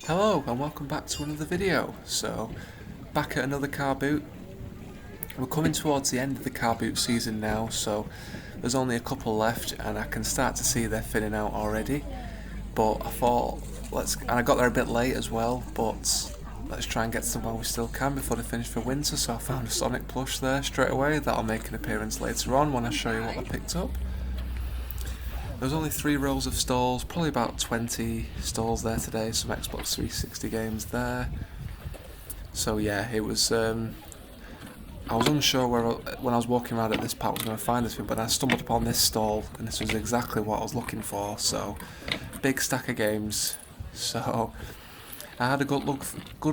Hello and welcome back to another video. So, back at another car boot. We're coming towards the end of the car boot season now, so there's only a couple left and I can start to see they're thinning out already. But I thought, and I got there a bit late as well, but let's try and get to them while we still can before they finish for winter. So I found a Sonic plush there straight away. That'll make an appearance later on when I show you what I picked up. There was only 3 rows of stalls, probably about 20 stalls there today, some Xbox 360 games there. So yeah, it was, I was unsure when I was walking around at this part I was going to find this thing, but I stumbled upon this stall and this was exactly what I was looking for, so big stack of games. So I had a good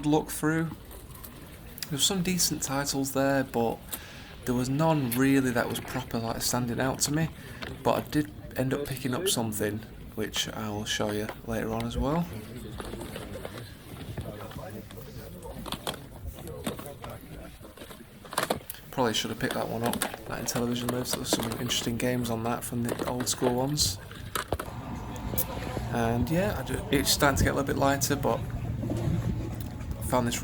look through. There was some decent titles there, but there was none really that was proper like standing out to me, but I did end up picking up something which I will show you later on as well. Probably should have picked that one up, that Intellivision Lives. There's some interesting games on that from the old school ones. And yeah, it's starting to get a little bit lighter, but I found this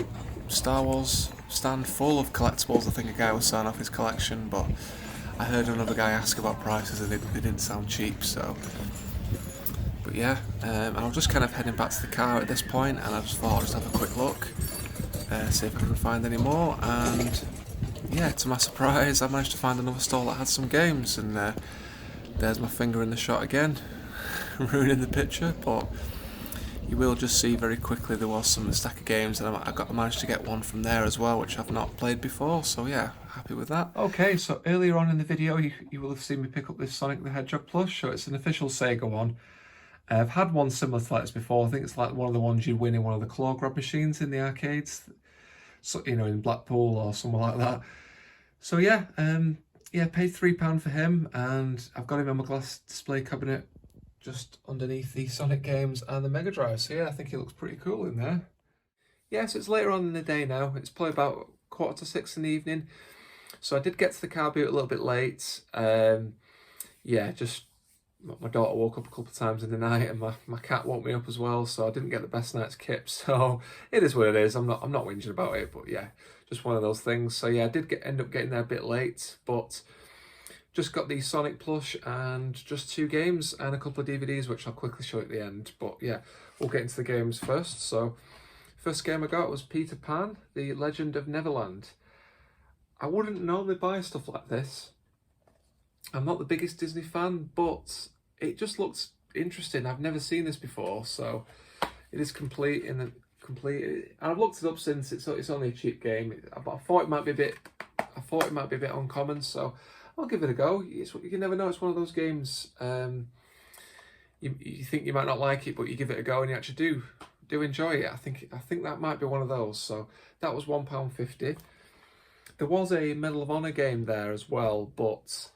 Star Wars stand full of collectibles. I think a guy was selling off his collection, but I heard another guy ask about prices and they didn't sound cheap, so. But yeah, I was just kind of heading back to the car at this point, and I just thought I'd just have a quick look, see if I can find any more, and yeah, to my surprise, I managed to find another stall that had some games, and there's my finger in the shot again, ruining the picture, but you will just see very quickly there was some stack of games, and I managed to get one from there as well, which I've not played before, so yeah, happy with that. Okay, so earlier on in the video, you will have seen me pick up this Sonic the Hedgehog plush, so it's an official Sega one. I've had one similar to this before. I think it's like one of the ones you'd win in one of the claw grab machines in the arcades, so, you know, in Blackpool or somewhere like that. So yeah, paid £3 for him, and I've got him in my glass display cabinet just underneath the Sonic games and the Mega Drive. So yeah, I think he looks pretty cool in there. Yeah, so it's later on in the day now. It's probably about 5:45 in the evening. So I did get to the car boot a little bit late. Yeah, just my daughter woke up a couple of times in the night, and my cat woke me up as well, so I didn't get the best night's kip. So it is what it is. I'm not whinging about it, but yeah, just one of those things. So yeah, I did end up getting there a bit late, but just got the Sonic plush and just 2 games and a couple of DVDs, which I'll quickly show at the end. But yeah, we'll get into the games first. So first game I got was Peter Pan, The Legend of Neverland. I wouldn't normally buy stuff like this. I'm not the biggest Disney fan, but it just looks interesting. I've never seen this before, so it is complete. And I've looked it up since. It's only a cheap game, but I thought it might be a bit uncommon, so I'll give it a go. You can never know. It's one of those games. You think you might not like it, but you give it a go and you actually do enjoy it. I think that might be one of those. So that was £1.50. There was a Medal of Honor game there as well, but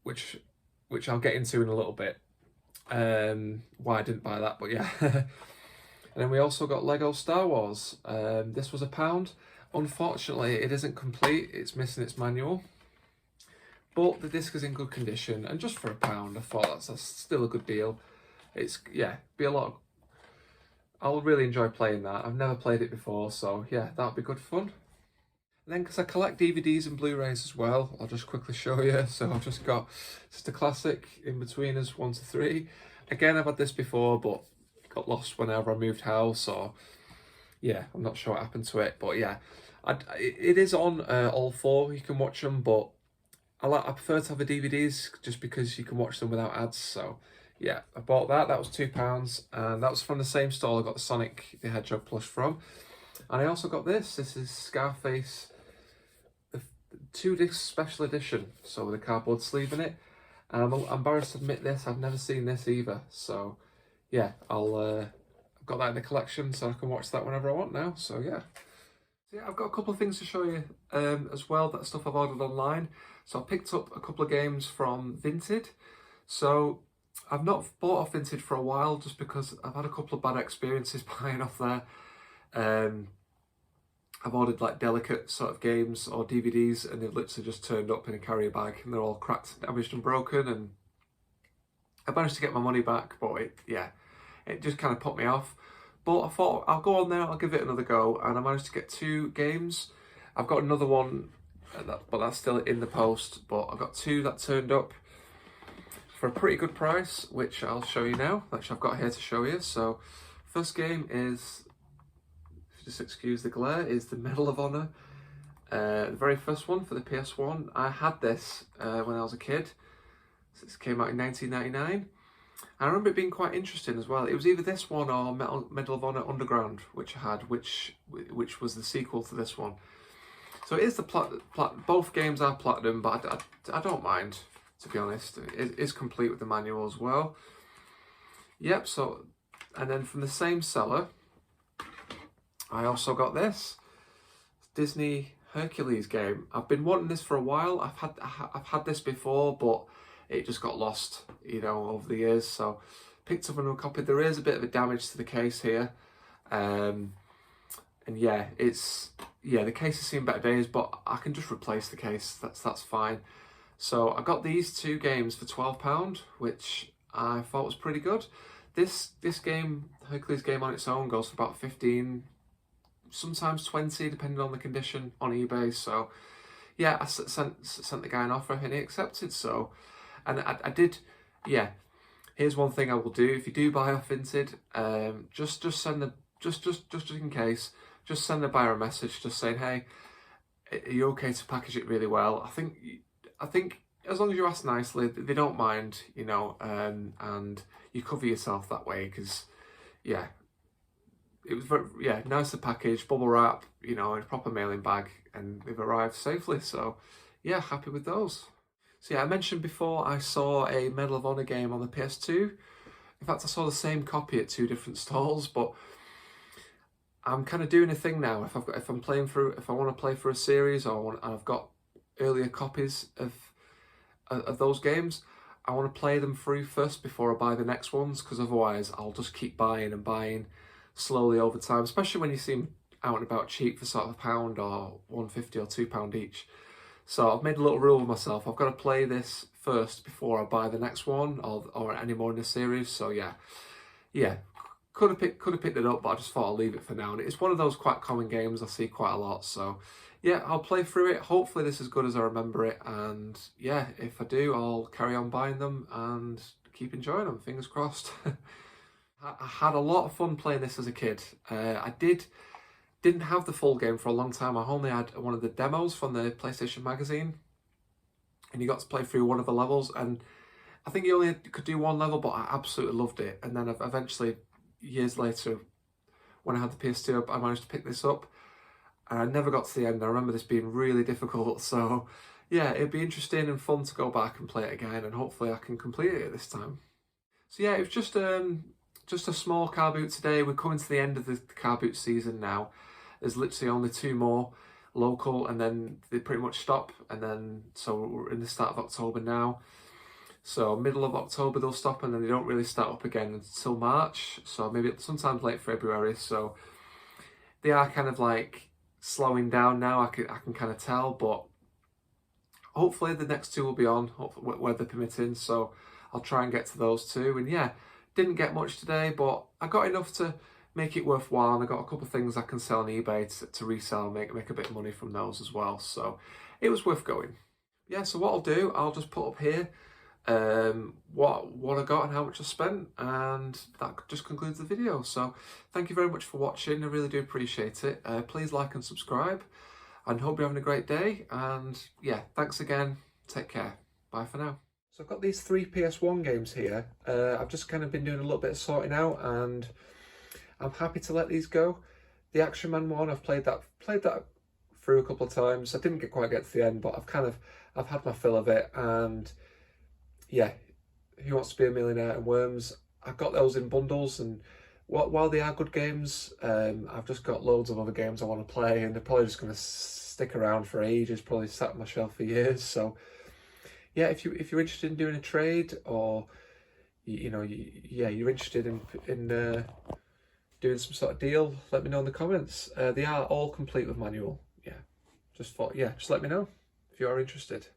which I'll get into in a little bit, why I didn't buy that, but yeah. And then we also got Lego Star Wars. This was £1. Unfortunately, it isn't complete. It's missing its manual, but the disc is in good condition, and just for £1, I thought that's still a good deal. It's, yeah, be a lot. I'll really enjoy playing that. I've never played it before, so yeah, that'll be good fun. And then, because I collect DVDs and Blu-rays as well, I'll just quickly show you. So I've just got just a classic In-Betweeners 1 to 3. Again, I've had this before, but it got lost whenever I moved house, or yeah, I'm not sure what happened to it. But yeah, it is on all 4. You can watch them, but I prefer to have the DVDs just because you can watch them without ads. So yeah, I bought that. That was £2, and that was from the same stall I got the Sonic the Hedgehog plush from. And I also got this. This is Scarface, the 2-disc special edition, so with a cardboard sleeve in it. And I'm embarrassed to admit this, I've never seen this either. So yeah, I've got that in the collection, so I can watch that whenever I want now. So yeah. I've got a couple of things to show you as well. That stuff I've ordered online. So I picked up a couple of games from Vinted. So I've not bought off Vinted for a while, just because I've had a couple of bad experiences buying off there. I've ordered like delicate sort of games or DVDs, and they've literally just turned up in a carrier bag, and they're all cracked, damaged and broken, and I managed to get my money back, but yeah, it just kind of put me off. But I thought I'll go on there, I'll give it another go, and I managed to get 2 games. I've got another one, but that's still in the post. But I've got 2 that turned up for a pretty good price, which I'll show you now, which I've got here to show you. So, first game is, just excuse the glare, is the Medal of Honor. The very first one for the PS1. I had this when I was a kid. This came out in 1999. I remember it being quite interesting as well. It was either this one or Medal of Honor Underground, which I had, which was the sequel to this one. So it is both games are platinum, but I don't mind, to be honest. It is complete with the manual as well. Yep. So, and then from the same seller, I also got this Disney Hercules game. I've been wanting this for a while. I've had this before, but it just got lost, you know, over the years. So picked up another copy. There is a bit of a damage to the case here, and yeah, the case has seen better days, but I can just replace the case. That's fine. So I got these 2 games for £12, which I thought was pretty good. This game, Hercules game on its own, goes for about 15, sometimes 20, depending on the condition on eBay. So yeah, I sent the guy an offer and he accepted. So, and I did, yeah. Here's one thing I will do: if you do buy off Vinted, just send the just in case, just send the buyer a message, just saying, hey, are you okay to package it really well? I think as long as you ask nicely, they don't mind, you know, and you cover yourself that way, because yeah, it was very, yeah, nice to package, bubble wrap, you know, in a proper mailing bag, and they've arrived safely. So yeah, happy with those. So yeah, I mentioned before I saw a Medal of Honor game on the PS2. In fact, I saw the same copy at 2 different stalls, but I'm kind of doing a thing now. If I want to play through a series, and I've got earlier copies of those games, I want to play them through first before I buy the next ones, because otherwise I'll just keep buying and buying slowly over time, especially when you see them out and about cheap for sort of £1 or £1.50 or £2 each. So I've made a little rule with myself: I've got to play this first before I buy the next one or any more in the series. So yeah, could have picked it up, but I just thought I'll leave it for now. And it's one of those quite common games I see quite a lot. So yeah, I'll play through it. Hopefully this is good as I remember it, and yeah, if I do, I'll carry on buying them and keep enjoying them. Fingers crossed. I had a lot of fun playing this as a kid. I didn't have the full game for a long time. I only had one of the demos from the PlayStation magazine, and you got to play through one of the levels, and I think you only could do one level, but I absolutely loved it. And then eventually, years later, when I had the PS2, I managed to pick this up, and I never got to the end. I remember this being really difficult. So yeah, it'd be interesting and fun to go back and play it again, and hopefully I can complete it this time. So yeah, it was just a small car boot today. We're coming to the end of the car boot season now. There's literally only 2 more local, and then they pretty much stop. And then, so we're in the start of October now. So middle of October they'll stop, and then they don't really start up again until March. So maybe sometimes late February. So they are kind of like slowing down now. I can kind of tell, but hopefully the next 2 will be on, weather permitting. So I'll try and get to those 2. And yeah, didn't get much today, but I got enough to make it worthwhile, and I got a couple of things I can sell on eBay to resell and make a bit of money from those as well. So it was worth going. Yeah, so what I'll do, I'll just put up here what I got and how much I spent, and that just concludes the video. So thank you very much for watching. I really do appreciate it. Please like and subscribe, and hope you're having a great day. And yeah, thanks again. Take care. Bye for now. So I've got these 3 PS1 games here. I've just kind of been doing a little bit of sorting out, and I'm happy to let these go. The Action Man one, I've played that through a couple of times. I didn't quite get to the end, but I've had my fill of it. And yeah, Who Wants to Be a Millionaire and Worms, I've got those in bundles, and while they are good games, I've just got loads of other games I want to play, and they're probably just going to stick around for ages, probably sat on my shelf for years. So yeah, if you're interested in doing a trade, or you're interested in doing some sort of deal, let me know in the comments. They are all complete with manual. Just let me know if you are interested.